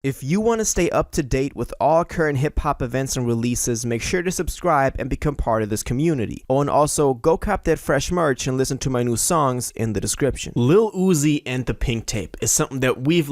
If you want to stay up to date with all current hip-hop events and releases, make sure to subscribe and become part of this community. Oh, and also, go cop that fresh merch and listen to my new songs in the description. Lil Uzi and the Pink Tape is something that we've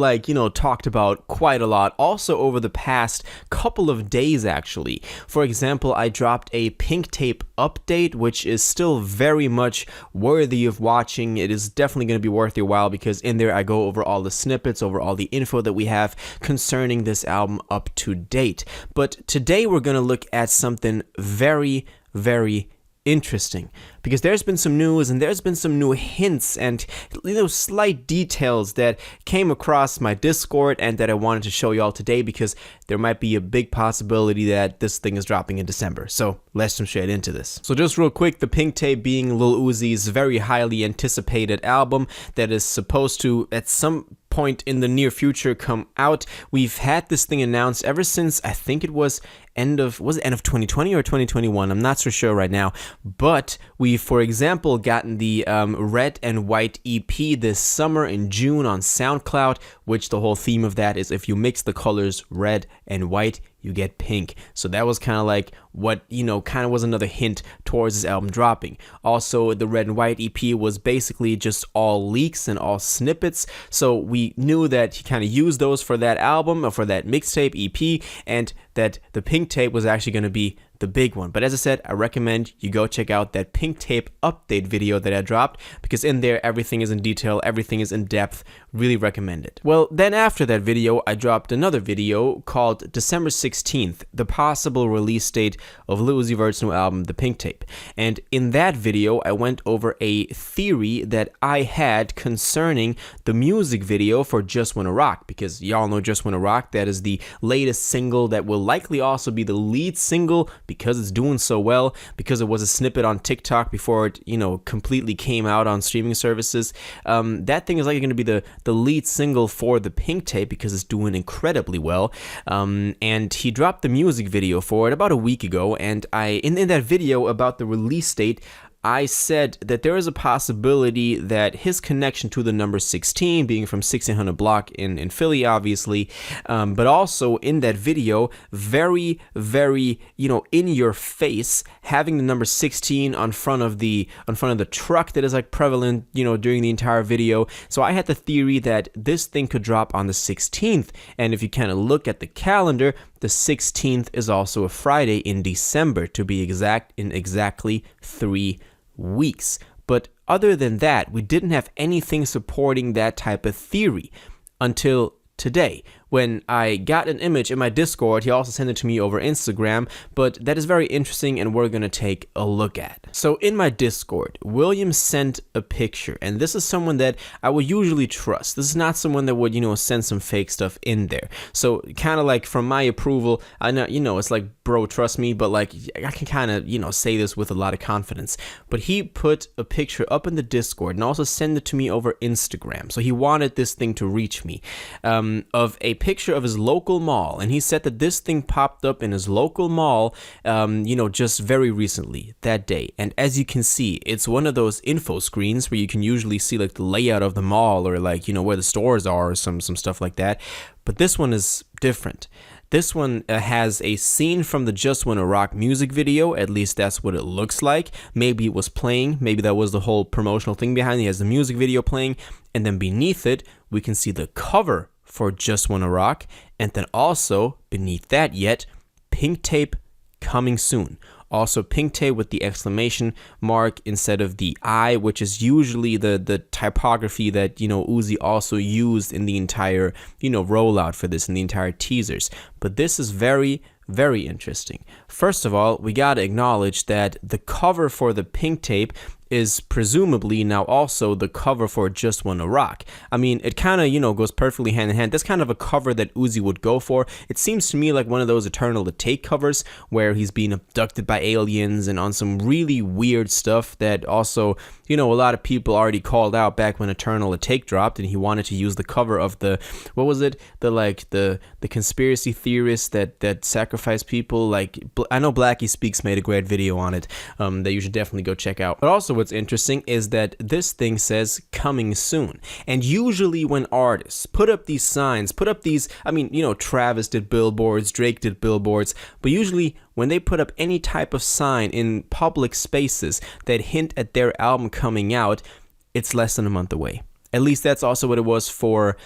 talked about quite a lot, also over the past couple of days actually. For example, I dropped a Pink Tape update, which is still very much worthy of watching. It is definitely going to be worth your while because in there I go over all the snippets, over all the info that we have concerning this album up to date. But today we're going to look at something very, very interesting because there's been some news and there's been some new hints and slight details that came across my Discord and that I wanted to show y'all today because there might be a big possibility that this thing is dropping in December. So let's jump straight into this. So just real quick, the Pink Tape being Lil Uzi's very highly anticipated album that is supposed to at some point in the near future come out. We've had this thing announced ever since I think it was end of 2020 or 2021? I'm not so sure right now. But we, for example, gotten the Red and White EP this summer in June on SoundCloud, which the whole theme of that is if you mix the colors red and white, you get pink. So that was kind of like what, kind of was another hint towards this album dropping. Also, the Red and White EP was basically just all leaks and all snippets. So we knew that he kind of used those for that album or for that mixtape EP, and that the Pink Tape was actually going to be the big one. But as I said, I recommend you go check out that Pink Tape update video that I dropped because in there everything is in detail, everything is in depth. Really recommend it. Well, then after that video, I dropped another video called December 16th, the possible release date of Lil Uzi Vert's new album, The Pink Tape. And in that video, I went over a theory that I had concerning the music video for Just Wanna Rock, because y'all know Just Wanna Rock, that is the latest single that will likely also be the lead single because it's doing so well, because it was a snippet on TikTok before it, completely came out on streaming services. That thing is likely going to be the lead single for the Pink Tape because it's doing incredibly well. And he dropped the music video for it about a week ago, and in that video about the release date, I said that there is a possibility that his connection to the number 16, being from 1600 Block in Philly, obviously, but also in that video, very, very, in your face, having the number 16 on front of the truck that is prevalent, during the entire video. So I had the theory that this thing could drop on the 16th, and if you kind of look at the calendar, the 16th is also a Friday in December, to be exact, in exactly 3 weeks. But other than that, we didn't have anything supporting that type of theory until today, when I got an image in my Discord. He also sent it to me over Instagram, but that is very interesting and we're going to take a look at. So in my Discord, William sent a picture, and this is someone that I would usually trust. This is not someone that would, send some fake stuff in there. So kind of from my approval, I know, it's bro, trust me, but I can kind of, say this with a lot of confidence. But he put a picture up in the Discord and also sent it to me over Instagram. So he wanted this thing to reach me, of a picture of his local mall, and he said that this thing popped up in his local mall just very recently that day. And as you can see, it's one of those info screens where you can usually see the layout of the mall or where the stores are or some stuff like that, but this one is different. This one has a scene from the Just Wanna Rock music video. At least that's what it looks like. Maybe it was playing. Maybe that was the whole promotional thing behind it. He has the music video playing, and then beneath it, we can see the cover for Just Wanna Rock, and then also beneath that yet, Pink Tape coming soon. Also Pink Tape with the exclamation mark instead of the I, which is usually the typography that Uzi also used in the entire rollout for this, in the entire teasers. But this is very, very interesting. First of all, we gotta acknowledge that the cover for the Pink Tape is presumably now also the cover for Just Wanna Rock. I mean, it kind of, goes perfectly hand in hand. That's kind of a cover that Uzi would go for. It seems to me like one of those Eternal the Take covers where he's being abducted by aliens and on some really weird stuff that also, a lot of people already called out back when Eternal the Take dropped, and he wanted to use the cover of the, what was it? The conspiracy theorist that sacrificed sacrifice people. Like, I know Blackie Speaks made a great video on it that you should definitely go check out. But also what's interesting is that this thing says coming soon. And usually when artists put up these signs, I mean, you know, Travis did billboards, Drake did billboards, but usually when they put up any type of sign in public spaces that hint at their album coming out, it's less than a month away. At least that's also what it was for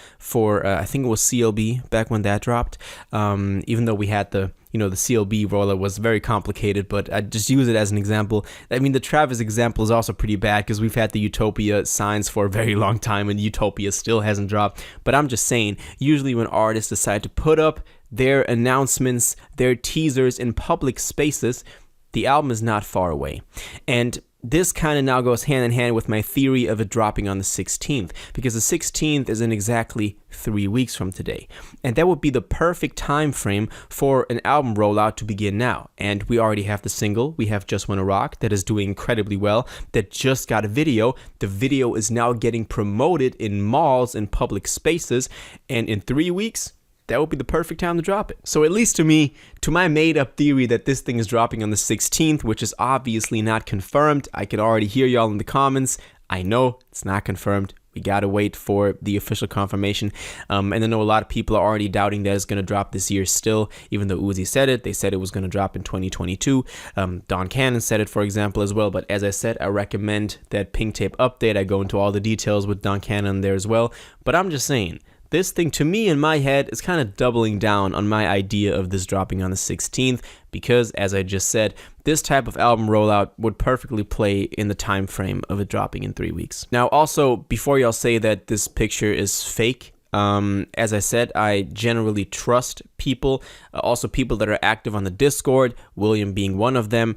I think it was CLB back when that dropped. Even though we had the CLB rollout was very complicated, but I just use it as an example. I mean, the Travis example is also pretty bad because we've had the Utopia signs for a very long time and Utopia still hasn't dropped. But I'm just saying, usually when artists decide to put up their announcements, their teasers in public spaces, the album is not far away. And this kind of now goes hand in hand with my theory of it dropping on the 16th, because the 16th is in exactly 3 weeks from today. And that would be the perfect time frame for an album rollout to begin now. And we already have the single. We have Just Wanna Rock that is doing incredibly well, that just got a video. The video is now getting promoted in malls and public spaces. And in 3 weeks, that would be the perfect time to drop it. So at least to me, to my made-up theory that this thing is dropping on the 16th, which is obviously not confirmed, I can already hear y'all in the comments. I know it's not confirmed. We gotta wait for the official confirmation. And I know a lot of people are already doubting that it's gonna drop this year still, even though Uzi said it. They said it was gonna drop in 2022. Don Cannon said it, for example, as well. But as I said, I recommend that Pink Tape update. I go into all the details with Don Cannon there as well. But I'm just saying, this thing, to me, in my head, is kind of doubling down on my idea of this dropping on the 16th because, as I just said, this type of album rollout would perfectly play in the time frame of it dropping in 3 weeks. Now, also, before y'all say that this picture is fake, as I said, I generally trust people, also people that are active on the Discord, William being one of them.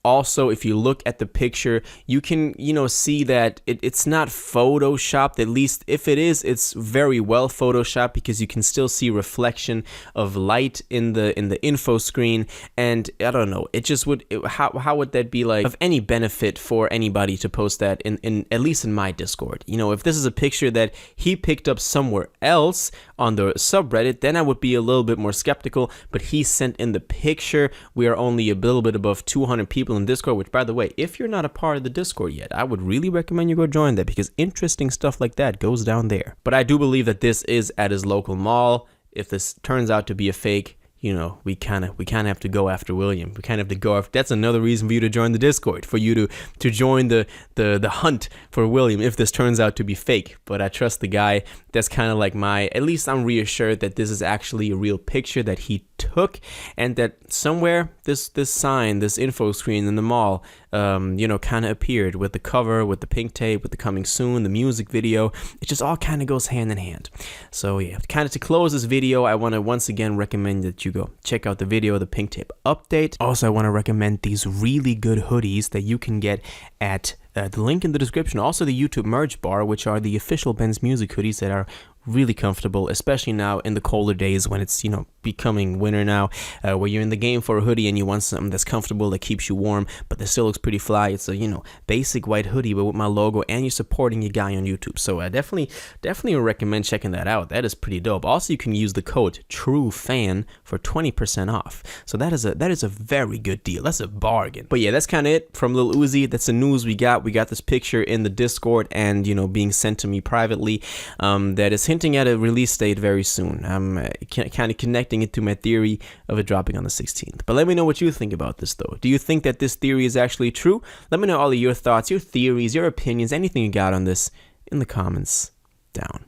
Also, if you look at the picture, you can, see that it's not photoshopped. At least if it is, it's very well photoshopped because you can still see reflection of light in the info screen. And I don't know, it just would, how would that be like of any benefit for anybody to post that in at least in my Discord? If this is a picture that he picked up somewhere else on the subreddit, then I would be a little bit more skeptical. But he sent in the picture. We are only a little bit above 200 people in Discord, which, by the way, if you're not a part of the Discord yet, I would really recommend you go join that because interesting stuff like that goes down there. But I do believe that this is at his local mall. If this turns out to be a fake, we kind of have to go after William. We kind of have to go after. That's another reason for you to join the Discord, for you to join the hunt for William if this turns out to be fake. But I trust the guy. That's kind of like at least I'm reassured that this is actually a real picture that he took, and that somewhere this sign, this info screen in the mall, kind of appeared with the cover, with the pink tape, with the coming soon, the music video. It just all kind of goes hand in hand. So yeah, kind of to close this video, I want to once again recommend that you go check out the video, the Pink Tape update. Also, I want to recommend these really good hoodies that you can get at the link in the description. Also, the YouTube merch bar, which are the official Ben's Music hoodies that are really comfortable, especially now in the colder days when it's becoming winter now, where you're in the game for a hoodie and you want something that's comfortable, that keeps you warm, but that still looks pretty fly. It's a basic white hoodie but with my logo, and you're supporting your guy on YouTube. So I definitely recommend checking that out. That is pretty dope. Also, you can use the code TrueFan for 20% off. So that is a very good deal. That's a bargain. But yeah, that's kind of it from Lil Uzi. That's the news we got. We got this picture in the Discord and being sent to me privately, that is hinting at a release date very soon. I'm kind of connecting it to my theory of it dropping on the 16th. But let me know what you think about this, though. Do you think that this theory is actually true? Let me know all of your thoughts, your theories, your opinions, anything you got on this in the comments down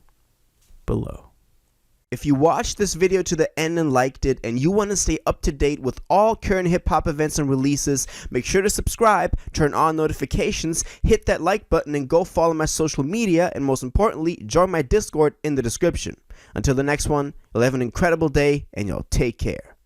below. If you watched this video to the end and liked it, and you want to stay up to date with all current hip-hop events and releases, make sure to subscribe, turn on notifications, hit that like button, and go follow my social media, and most importantly, join my Discord in the description. Until the next one, you'll have an incredible day, and y'all take care.